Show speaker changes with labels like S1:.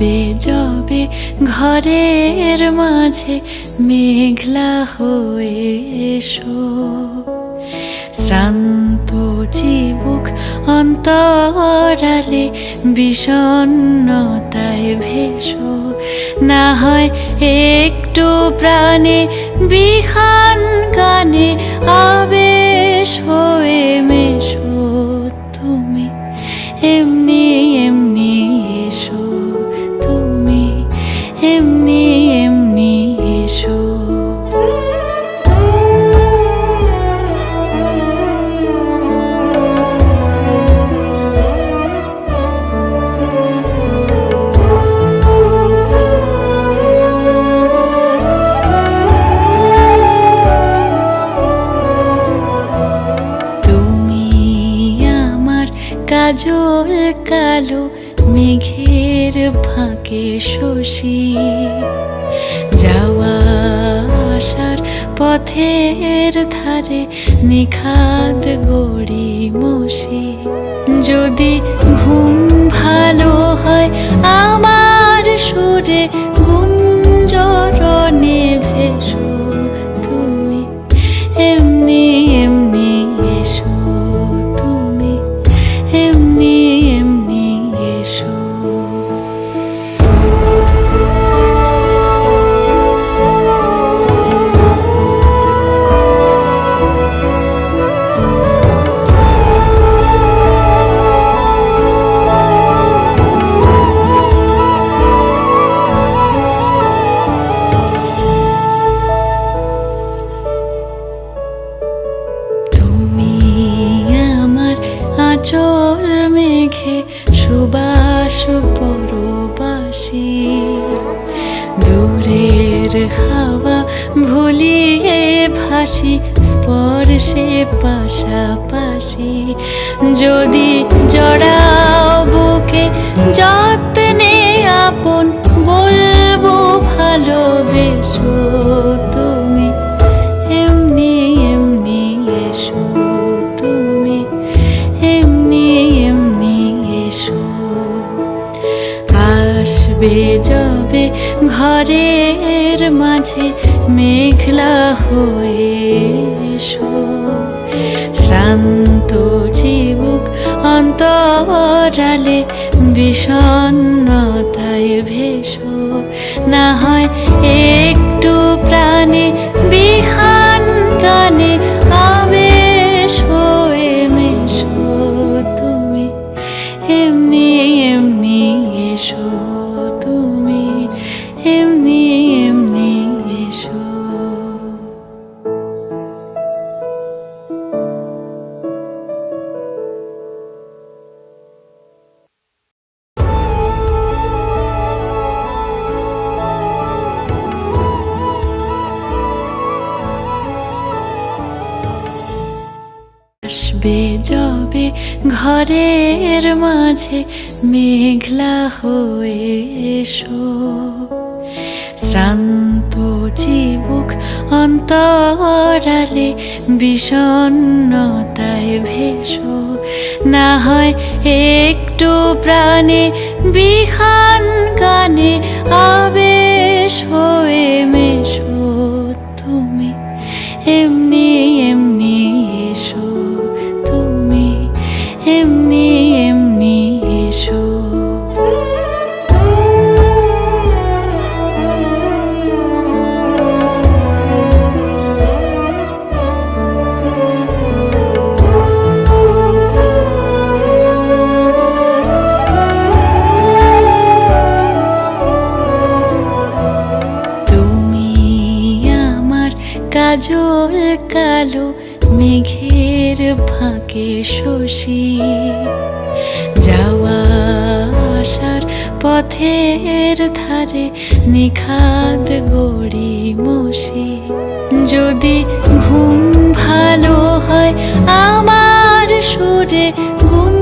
S1: আসবে যবে ঘরের মাঝে মেঘলা হয়ে এসো, শ্রান্ত চিবুক অন্তরালে বিষণ্ণতায় ভেসো। না হয় একটু প্রাণে বিহান গানে আবেশ হয়ে মেশো। তুমি এমনি এমনি এসো, তুমি এমনি এমনি এসো। কাজল কালো মেঘের ফাঁকে শশী, যাওয়া আসার পথের ধারে নিখাদ গড়ি মশি। যদি ঘুম ভালো হয় আমার সুরে গুঞ্জরণে ভেসো। তুমি এমনি এমনি এসো, তুমি এমনি এমনি এসো। তুমি আমার আঁচল মেঘে সুবাস পরবাসী, দূরের হাওয়া ভুলিয়ে ভাসি স্পর্শে পাশাপাশি। যদি জড়াও বুকে যত্নে আপন বলবো ভালোবেসো। তুমি এমনি এমনি এসো, তুমি এমনি এমনি এসো। আসবে যবে ঘরের মাঝে মেঘলা হয়ে এসো, শ্রান্ত চিবুক অন্তরালে বিষণ্ণতায় ভেসো। না হয় একটু প্রাণে বিহান গানে আবেশ হয়ে মেশো। তুমি এমনি এমনি এসো, তুমি এমনি এমনি এসো। আসবে যবে ঘরের মাঝে মেঘলা হয়ে এসো, শ্রান্ত চিবুক অন্তরালে বিষণ্ণতায় ভেসো। না হয় একটু প্রাণে বিহান গানে আবেশ হয়ে মেশো। তুমি এমনি এমনি এসো, তুমি এমনি এমনি এসো। কাজল কালো মেঘের ফাঁকে শশী, যাওয়া আসার পথের ধারে নিখাদ গড়ি মশি। যদি ঘুম ভালো হয় আমার সুরে গুঞ্জরণে